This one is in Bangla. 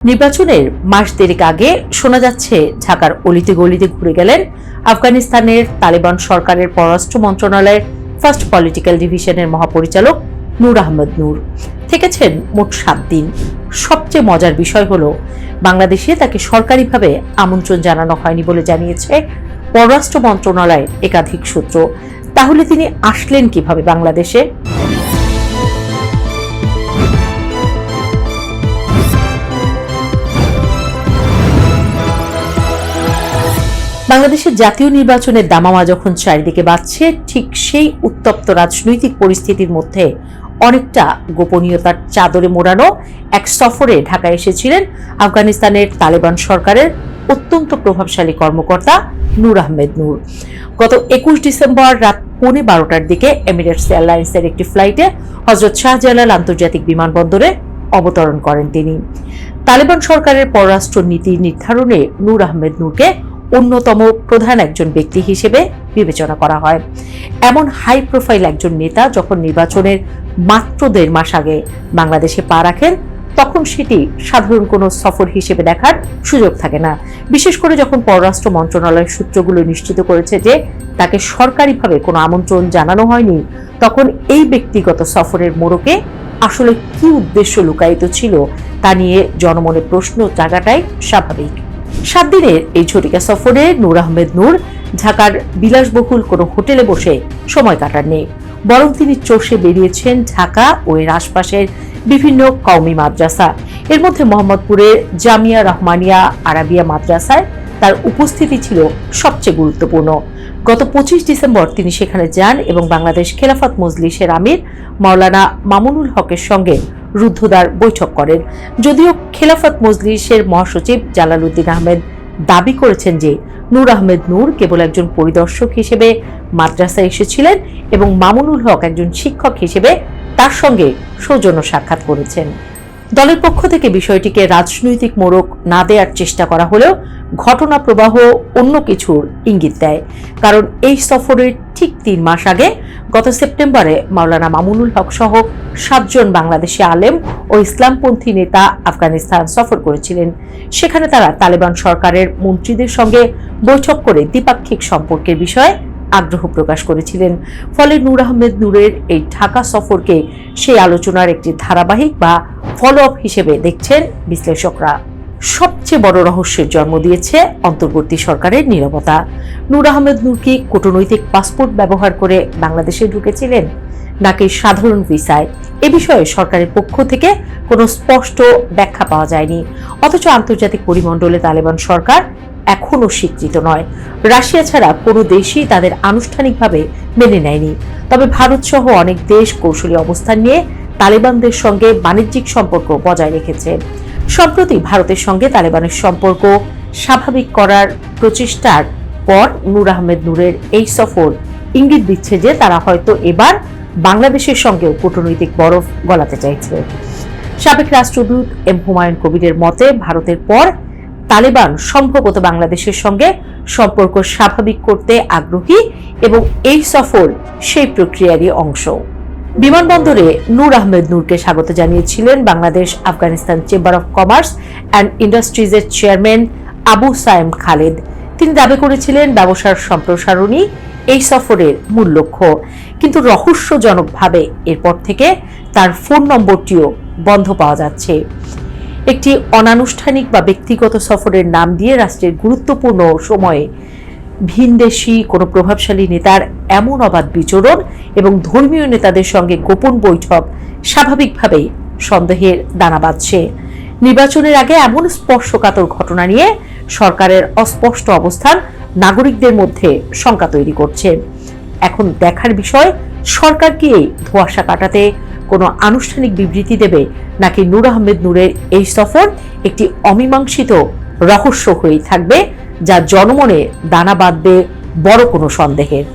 নির্বাচনের মাস দেড়েক আগে শোনা যাচ্ছে ঢাকার অলিতে গলিতে ঘুরে গেলেন আফগানিস্তানের তালেবান সরকারের পররাষ্ট্র মন্ত্রণালয়ের ফার্স্ট পলিটিক্যাল ডিভিশনের মহাপরিচালক নূর আহমেদ নূর। থেকেছেন মোট 7 দিন। সবচেয়ে মজার বিষয় হলো বাংলাদেশে তাকে সরকারিভাবে আমন্ত্রণ জানানো হয়নি বলে জানিয়েছে পররাষ্ট্র মন্ত্রণালয়ের একাধিক সূত্র। তাহলে তিনি আসলেন কিভাবে বাংলাদেশে? বাংলাদেশের জাতীয় নির্বাচনের দামামা যখন চারিদিকে বাজছে, ঠিক সেই উত্তপ্ত রাজনৈতিক পরিস্থিতির মধ্যে অনেকটা গোপনীয়তার চাদরে মোড়ানো এক সফরে ঢাকায় এসেছিলেন আফগানিস্তানের তালেবান সরকারের অত্যন্ত প্রভাবশালী কর্মকর্তা নূর আহমেদ নূর। গত 21 ডিসেম্বর রাত 12:15টার দিকে এমিরেটস এয়ারলাইন্সের একটি ফ্লাইটে হযরত শাহজালাল আন্তর্জাতিক বিমানবন্দরে অবতরণ করেন তিনি। তালেবান সরকারের পররাষ্ট্র নীতি নির্ধারণে নূর আহমেদ নূরকে অন্যতম প্রধান একজন ব্যক্তি হিসেবে বিবেচনা করা হয়। এমন হাই প্রোফাইল একজন নেতা যখন নির্বাচনের মাত্র 1.5 মাস আগে বাংলাদেশে পা রাখেন, তখন সেটি সাধারণ কোনো সফর হিসেবে দেখার সুযোগ থাকে না। বিশেষ করে যখন পররাষ্ট্র মন্ত্রণালয়ের সূত্রগুলো নিশ্চিত করেছে যে তাকে সরকারিভাবে কোনো আমন্ত্রণ জানানো হয়নি, তখন এই ব্যক্তিগত সফরের মোড়কে আসলে কি উদ্দেশ্য লুকায়িত ছিল তা নিয়ে জনমনে প্রশ্ন জাগাটাই স্বাভাবিক। 7 দিনের এই ঝটিকা সফরে নূর আহমেদ নূর ঢাকার বিলাসবহুল কোনো হোটেলে বসে সময় কাটাননি, বরং তিনি চষে বেরিয়েছেন ঢাকা ও এর আশপাশের বিভিন্ন কওমি মাদ্রাসা। এর মধ্যে মোহাম্মদপুরের জামিয়া রহমানিয়া আরাবিয়া মাদ্রাসায় তার উপস্থিতি ছিল সবচেয়ে গুরুত্বপূর্ণ। গত 25 ডিসেম্বর তিনি সেখানে যান এবং বাংলাদেশ খেলাফত মজলিসের আমির মাওলানা মামুনুল হকের সঙ্গে রুদ্ধদ্বার বৈঠক করেন। যদিও খেলাফত মজলিসের মহাসচিব জালালউদ্দিন আহমেদ দাবি করেছেন যে নূর আহমেদ নূর কেবল একজন পরিদর্শক হিসেবে মাদ্রাসায় এসেছিলেন এবং মামুনুল হক একজন শিক্ষক হিসেবে তার সঙ্গে সৌজন্য সাক্ষাৎ করেছেন। দলের পক্ষ থেকে বিষয়টিকে রাজনৈতিক মোড়ক না দেওয়ার চেষ্টা করা হলেও ঘটনা প্রবাহ অন্য কিছুর ইঙ্গিত দেয়। কারণ এই সফরের ঠিক 3 মাস আগে গত সেপ্টেম্বরে মাওলানা মামুনুল হক সহ 7 জন বাংলাদেশি আলেম ও ইসলামপন্থী নেতা আফগানিস্তান সফর করেছিলেন। সেখানে তারা তালেবান সরকারের মন্ত্রীদের সঙ্গে বৈঠক করে দ্বিপাক্ষিক সম্পর্কের বিষয়ে আগ্রহ প্রকাশ করেছিলেন। ফলে নূর আহমেদ নূরের এই ঢাকা সফরকে সেই আলোচনার একটি ধারাবাহিক বা ফলো আপ হিসেবে দেখছেন বিশ্লেষকরা। সবচেয়ে বড় রহস্যের জন্ম দিয়েছে অন্তর্বর্তী সরকারের নীরবতা। নূর আহমেদ নূর কি কূটনৈতিক পাসপোর্ট ব্যবহার করে বাংলাদেশে ঢুকেছিলেন নাকি সাধারণ ভিসায়? এ বিষয়ে সরকারের পক্ষ থেকে কোনো স্পষ্ট ব্যাখ্যা পাওয়া যায়নি। অথচ আন্তর্জাতিক পরিমণ্ডলে তালেবান সরকার এখনো স্বীকৃত নয়। রাশিয়া ছাড়া কোনো দেশই তাদের আনুষ্ঠানিকভাবে মেনে নেয়নি। তবে ভারত সহ অনেক দেশ কৌশলী অবস্থান নিয়ে তালেবানদের সঙ্গে বাণিজ্যিক সম্পর্ক বজায় রেখেছে। সম্প্রতি ভারতের সঙ্গে তালেবানের সম্পর্ক স্বাভাবিক করার প্রচেষ্টার পর নূর আহমেদ নূরের এই সফর ইঙ্গিত দিচ্ছে যে তারা হয়তো এবার বাংলাদেশের সঙ্গেও কূটনৈতিক বরফ গলাতে চাইছে। সাবেক রাষ্ট্রদূত এম হুমায়ুন কবিরের মতে, ভারতের পর তালেবান সম্ভবত বাংলাদেশের সঙ্গে সম্পর্ক স্বাভাবিক করতে আগ্রহী এবং এই সফর সেই প্রক্রিয়ারই অংশ। বিমানবন্দরে নূর আহমেদ নূরকে স্বাগত জানিয়েছিলেন Bangladesh Afghanistan chamber of commerce and ইন্ডাস্ট্রিজের চেয়ারম্যান আবু সায়েম খালেদ। তিনি দাবি করেছিলেন ব্যবসার সম্প্রসারণই এই সফরের মূল লক্ষ্য। কিন্তু রহস্যজনকভাবে এরপর থেকে তার ফোন নম্বরটিও বন্ধ পাওয়া যাচ্ছে। একটি অনানুষ্ঠানিক বা ব্যক্তিগত সফরের নাম দিয়ে রাষ্ট্রের গুরুত্বপূর্ণ সময়ে ভিনদেশি কোনো প্রভাবশালী নেতার এমন অবাধ বিচরণ এবং ধর্মীয় নেতাদের সঙ্গে গোপন বৈঠক স্বাভাবিকভাবেই সন্দেহের দানা বাঁধছে। নির্বাচনের আগে এমন স্পর্শকাতর ঘটনা নিয়ে সরকারের অস্পষ্ট অবস্থান নাগরিকদের মধ্যে শঙ্কা তৈরি করছে। এখন দেখার বিষয়, সরকার কি এই ধোঁয়াশা কাটাতে কোনো আনুষ্ঠানিক বিবৃতি দেবে নাকি নূর আহমেদ নূরের এই সফর একটি অমীমাংসিত রহস্য হয়েই থাকবে, যা জনমনে দানা বাঁধবে বড় কোনো সন্দেহের।